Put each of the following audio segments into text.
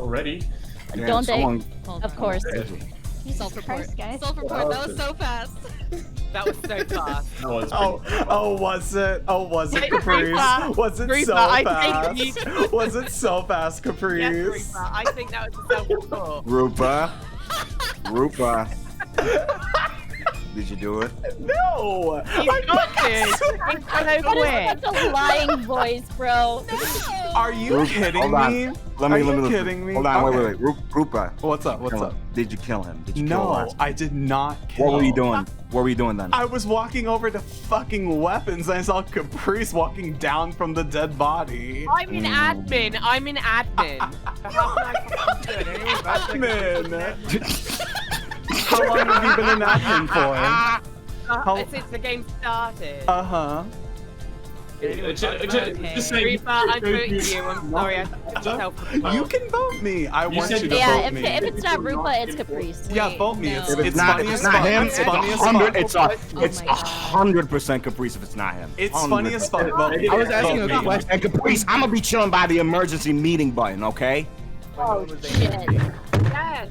already. Don't they? Of course. Self-report. guys. Self-report. That was so fast. That was so fast. That was Was it? Oh, was it, Ruepa. Caprice? Was it Ruepa, so I fast? think Was it so fast, Caprice? Yes, Ruepa. I think that was a self-report. Ruepa. Did you do it? No! You got this. That is such a lying voice, bro. Are you kidding Hold on. me? Let me. kidding me? Hold on, Okay. wait. Ruepa. What's up? What's up? Did you kill him? Did you kill him? No, I did not kill What were you him. doing? What were you doing then? I was walking over to fucking weapons and I saw Caprice walking down from the dead body. I'm in admin. I'm in admin. So how can I fucking do it? Anyway, Admin! How long have you been in admin for? Since the game started. Uh-huh. Just saying. Ruepa, I'm voting you. I'm sorry. I self-report. You can vote me. I want said you to Yeah, vote if me. it's not Ruepa, it's Caprice. Yeah, vote me. no. It's, If it's it's not, funny if as it's not fuck. him, It's it's funny as 100. fuck. It's 100% Caprice if it's not him. It's funny as fuck. Vote me. I was asking Vote a me. question. And Caprice, I'm gonna be chilling by the emergency meeting button, okay? Oh, shit. Yes.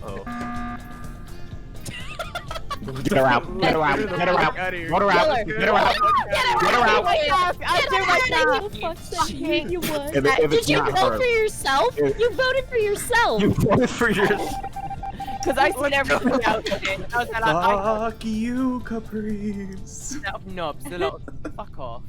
Get her out. Get her out. Get her out. Get her out. Get her out. Get her out. I'll do my You would. If Did it's you not vote her. for yourself? You voted for yourself. You voted for yourself. Because I said everything else. I was like, Fuck you, Caprice. knobs. Fuck off.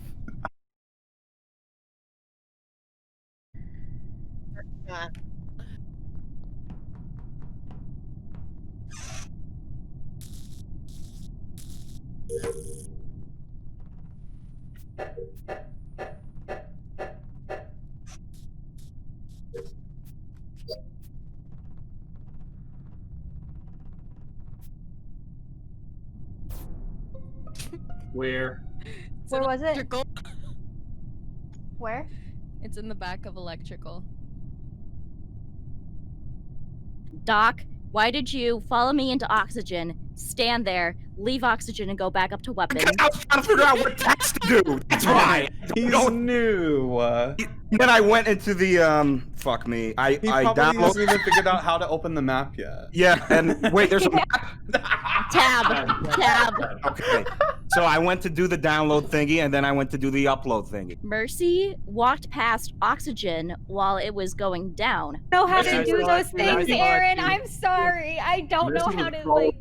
Where? Where was it? Electrical. Where? It's in the back of electrical. Doc, why did you follow me into oxygen, stand there, leave oxygen, and go back up to weapons? I was trying to figure out what text to do. That's why. He's new. Then I went into the fuck me. He I probably downloaded. hasn't even figured out how to open the map yet. Yeah, and wait, there's a map. Tab. Okay. So I went to do the download thingy, and then I went to do the upload thingy. Mercy walked past oxygen while it was going down. Know how to Mercy do was those like- things, Mercy was Aaron. like- I'm sorry. I don't know Mercy how was to troll-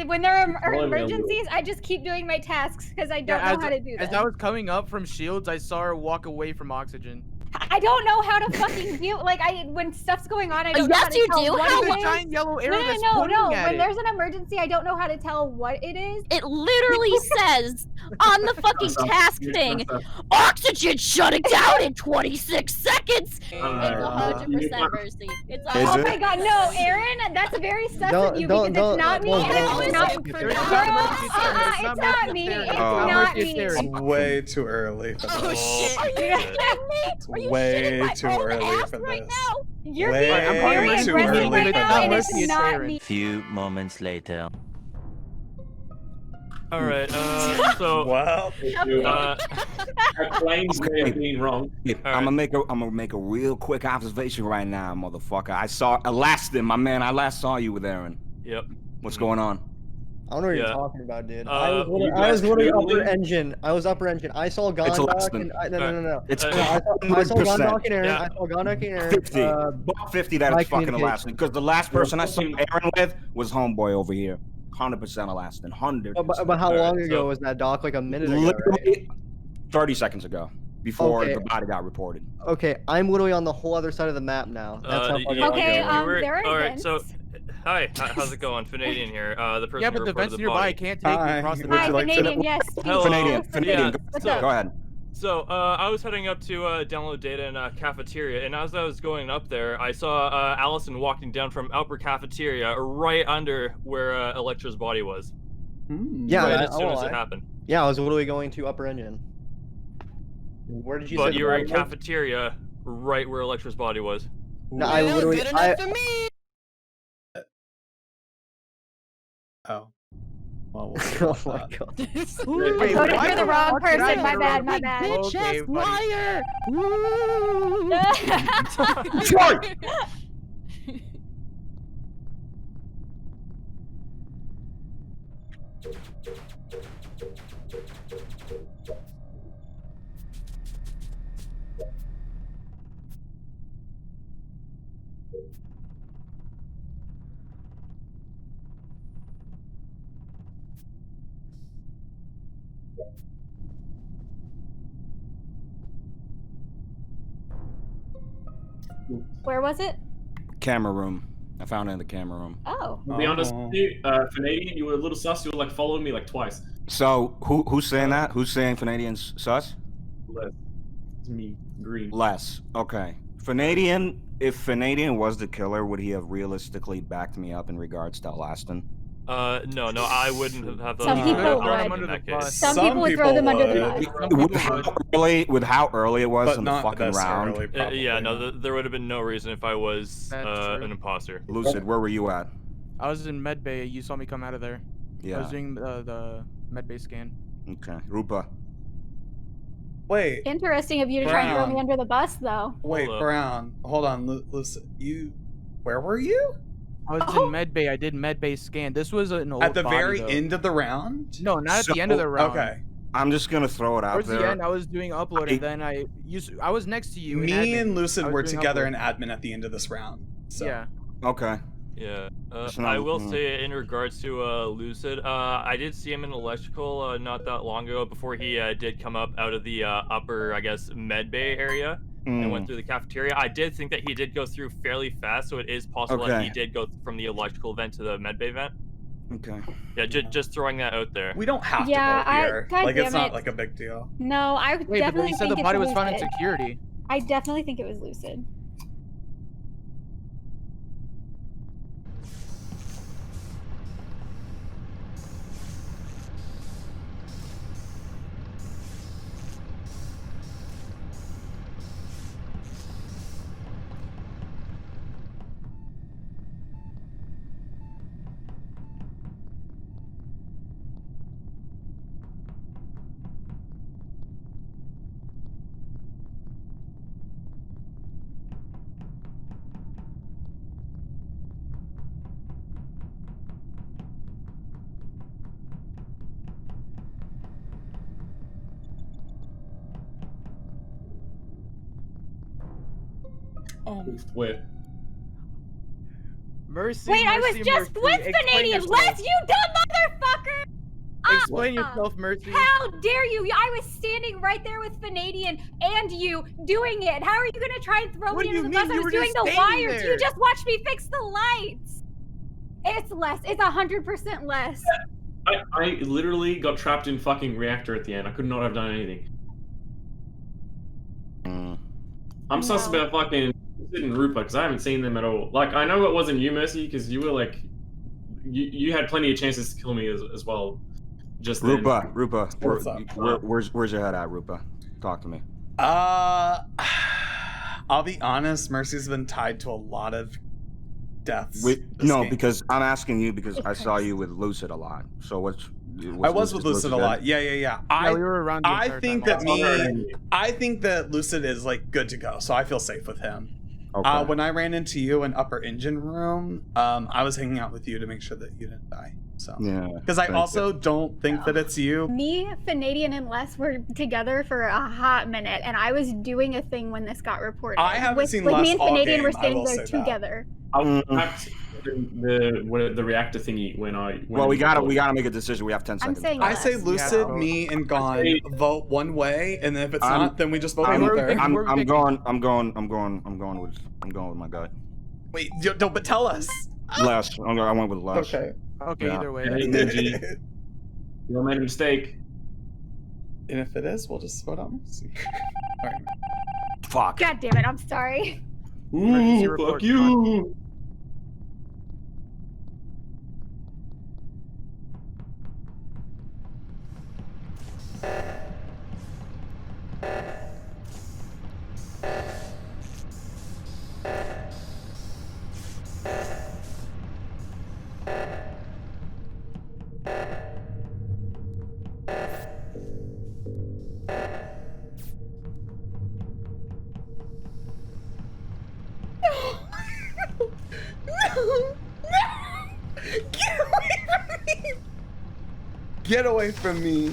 when there are trolling me a little. emergencies. I just keep doing my tasks because I don't know how to do As them. I was coming up from shields, I saw her walk away from oxygen. I don't know how to fucking do. Like when stuff's going on, I don't know Yes, how to you tell do. what How it There's a is. giant yellow arrow that's No. pointing at When it. there's an emergency, I don't know how to tell what it is. It literally says on the fucking task thing, oxygen shutting down in 26 seconds. It's 100% Mercy. It's Is Oh it? my god, no, Aaron, that's very sus of you because don't- it's not me don't- and don't- it's not. don't- Girl, It's not Mercy, it's not me. It's Oh. not Mercy, me. it's It's way too early for Oh this. shit. Are you kidding me? Are you Way shitting my too own early ass for right this. now? You're Way being very too aggressive early. right It's now, not and Mercy, it's it's not Aaron. me. Few moments later. Alright, so Well, her claims may have been wrong. I'm gonna make a real quick observation right now, motherfucker. I saw Elastin, my man. I last saw you with Aaron. Yep. What's going on? I don't know what Yeah. you're talking about, dude. You I guys was literally clearly- upper engine. I was upper engine. I saw It's Gondok Elastin. and no. It's Uh, I saw 100%. Gondok and Aaron. Yeah. I saw Gondok and Aaron. 50. About 50 that my is fucking communication. Elastin. Because the last person I saw Aaron with was homeboy over here. 100% Elastin. 100%. But how Alright, long ago so- was that, Doc? Like a minute ago, right? Literally 30 seconds ago. Before Okay. the body got reported. Okay, I'm literally on the whole other side of the map now. That's how fucking Okay, long it was. there are Alright, so vents. hi, how's it going? Fanadian here, the person Yeah, who but the reported vents the nearby body. can't take me Hi. across the Would Hi, you like to- Canadian, yes. Hello. Canadian, What's go up? ahead. So, I was heading up to download data in a cafeteria, and as I was going up there, I saw Allison walking down from upper cafeteria right under where Electra's body was. Yeah, Right I as soon as won't it lie. happened. Yeah, I was literally going to upper engine. Where did you say But the you were in body was? cafeteria right where Electra's body was. No, I literally. Good enough for me. Oh. Well, we'll see Oh about my that. god. I voted why for the the wrong fuck did I person. My bad. My bad. Okay, buddy. Troy! Where was it? Camera room. I found it in the camera room. Oh. To be honest with you, Canadian, you were a little sus. You were like following me like twice. So who's saying that? Who's saying Canadian's sus? Les. It's me, green. Les. Okay. Fanadian, if Fanadian was the killer, would he have realistically backed me up in regards to Elastin? No, I wouldn't have those. Some people would. Some people would throw them under the bus. With how early it was But in the not fucking this round. early, probably. Yeah, no, there would have been no reason if I was an imposter. Lucid, where were you at? I was in medbay. You saw me come out of there. Yeah. I was doing the medbay scan. Okay. Rupa. Wait. Interesting of you to try and throw me Brown. under the bus, though. Wait, Hold up. Brown. Hold on, Lucid. You. Where were you? I was in medbay. I did medbay scan. This was an old At the body, very though. end of the round? No, not at the end of the round. Okay. I'm just gonna throw it out Towards there. the end, I was doing upload, and then I was next to you. in Me admin. and Lucid I was were doing together upload. in admin at the end of this round. So. Yeah. Okay. Yeah, Just I not- will mm. say in regards to Lucid, I did see him in electrical not that long ago before he did come up out of the upper, I guess, med bay area and went through the cafeteria. I did think that he did go through fairly fast, so it is possible that Okay. he did go from the electrical vent to the med bay vent. Okay. Yeah, just throwing that out there. We don't have Yeah, to vote here. God Like, it's damn not it. like a big deal. No, I Wait, but definitely you said think the body it's was found in Lucid. security. I definitely think it was Lucid. Oh, Wait. Mercy. Wait, I was Mercy, just Mercy. with Explain Canadian. yourself. Les, you dumb motherfucker! Explain yourself, Mercy. How dare you? I was standing right there with Fanadian and you doing it. How are you gonna try and throw What me do under you the bus? mean? I You was were doing just the standing wires. there. You just watched me fix the lights. It's less. It's 100% less. I literally got trapped in fucking reactor at the end. I could not have done anything. I'm sus No. about fucking Sid and Rupa because I haven't seen them at all. Like, I know it wasn't you, Mercy, because you were like, you had plenty of chances to kill me as well. Just then. Rupa, What's up? where's your head at, Rupa? Talk to me. I'll be honest, Mercy's been tied to a lot of deaths. this No, game. because I'm asking you because I saw you with Lucid a lot. So what's I was with Lucid a lot. Yeah. Yeah, we were around the I entire think time. that I think that Lucid is like good to go, so I feel safe with him. Okay. When I ran into you in upper engine room, I was hanging out with you to make sure that you didn't die. So Yeah. because I thank also don't think that it's you. Me, Fanadian, and Les were together for a hot minute, and I was doing a thing when this got reported. I haven't seen like, Les me and all Fanadian game, were I standing will there say that. together. I was trapped in the reactor thingy when I. Well, we gotta make a decision. We have 10 seconds. saying I Les. say Lucid, Yeah. me, and Gone vote one way, and if it's I'm- not, then we just vote I'm another. I'm going with my gut. Wait, don't. But tell us. Les. I went with Les. Okay. Okay, Yeah. either way. Hey, Ninja, you made a mistake. And if it is, we'll just vote on Mercy. All right. Fuck. God damn it! I'm sorry. Emergency Ooh, report, fuck you. Get away from me.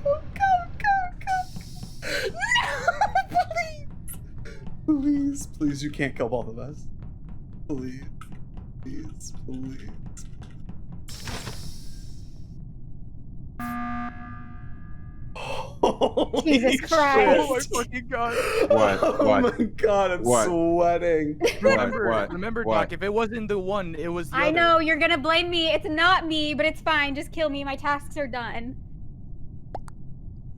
Go, go, go, go, go. Please, please, you can't kill both of us. Please, please, please. Jesus Christ. Oh my fucking god. What? Oh What? my god, I'm What? sweating. Remember, What? Doc, if it wasn't the one, it was the I other. know, you're gonna blame me. It's not me, but it's fine. Just kill me. My tasks are done.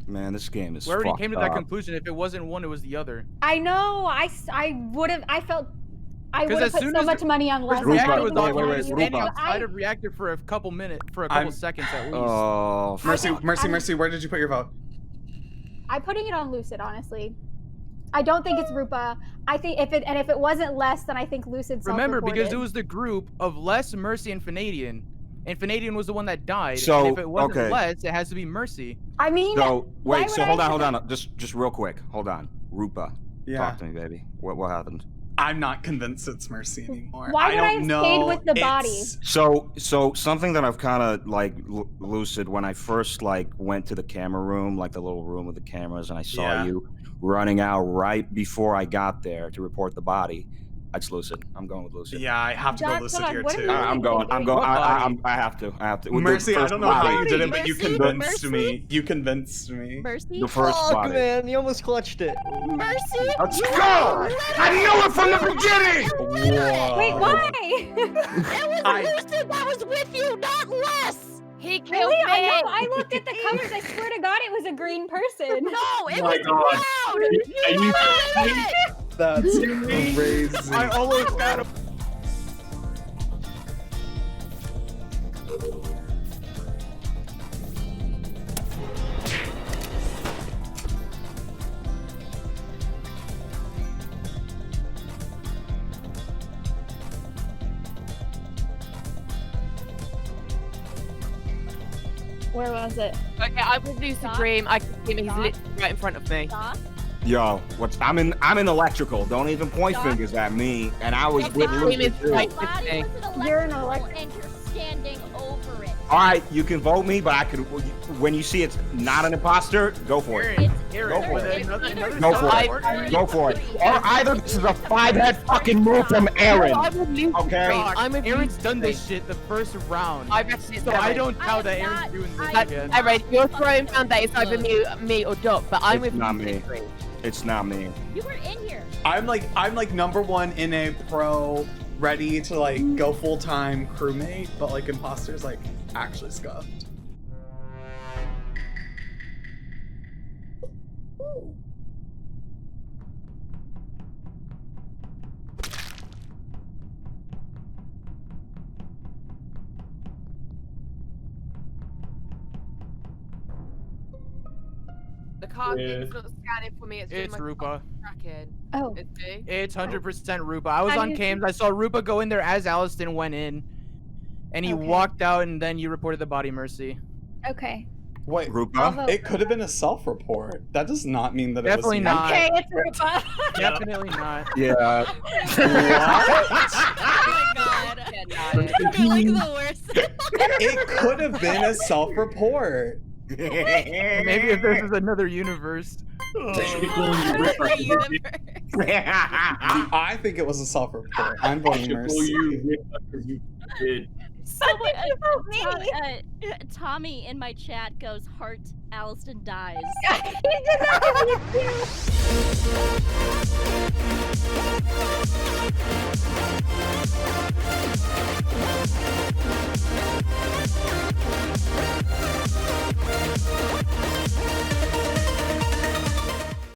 Man, this game is We already fucked came to that up. conclusion. If it wasn't one, it was the other. I know. I would have put as so soon as much money on less. The reactor was wait, on. wait, He was standing Ruepa. outside of reactor for a couple seconds at least. Oh, Mercy, where did you put your vote? I'm putting it on Lucid, honestly. I don't think it's Ruepa. I think if it wasn't less, then I think Lucid Remember, self-reported. because it was the group of Les, Mercy, and Fanadian. And Fanadian was the one that died. So, and if it wasn't okay. Les, it has to be Mercy. I mean, so why wait, would so I hold have on. Just real quick. Hold on. Ruepa, Yeah. talk to me, baby. What happened? I'm not convinced it's Mercy anymore. Why would I don't have know. stayed with the body? It's- So something that I've kind of like Lucid when I first like went to the camera room, like the little room with the cameras, and I saw Yeah. you running out right before I got there to report the body. That's Lucid. I'm going with Lucid. Yeah, I have to Doc, go Lucid hold on, here what are too. you I'm going. What body? I have to. With the Mercy, I first don't know how body. you did it, but you Mercy? convinced Mercy? me. You convinced me. Mercy? The first Fuck, body. man, you almost clutched it. Mercy? Let's go! I knew it from the beginning! Whoa. Wait, why? It was Lucid that was with you, not Les! He killed Really? me. I know. I looked at the covers. I swear to God, it was a green person. No, it my was God. Cloud! Are you knew it! That's crazy. I almost got him. Where was it? Okay, I would lose the Stop. dream. I can see him. He's Stop. literally right in front of me. Stop. Yo, I'm in electrical. Don't even point Stop. fingers at me. And I was Stop. with Stop. Lucid Stop. too. Right. The body was an You're an electrical and you're standing over it. All right, you can vote me, but I could. When you see it's not an imposter, go for it. It's Go for it. Another Go for support. it. Go for it. Or either this is a 5-head fucking move from Aaron. I would lose the Okay. dream. I'm with Aaron's you. done this shit the first round. I reckon it's So I Aaron. don't doubt that I am Aaron's not- doing this I- again. Alright, you're throwing down that it's either me or Doc, but I'm It's with not you. me. It's not me. You were in here. I'm like number one in a pro, ready to like go full time crewmate, but like imposter's like actually scuffed. The card Yeah. thing's not scanning for me. It's doing It's my Ruepa. tracking. Oh. It's me. It's 100% Ruepa. I was How on do you cams. I saw Ruepa go in there as Alliston went in. And he Okay. walked out, and then you reported the body, Mercy. Okay. Wait, I'll Ruepa? vote. it could have been a self-report. That does not mean that Definitely it was me. not. Okay, it's Ruepa. Definitely not. Yeah. Oh my god. You're like the worst. It could have been a self-report. Maybe if this is another universe. They should be calling you Ripper. I think it was a self-report. I'm They voting should call Mercy. you Ripper because you did. Someone, you vote me? Tommy in my chat goes, "Heart, Alliston dies." He did that to me too.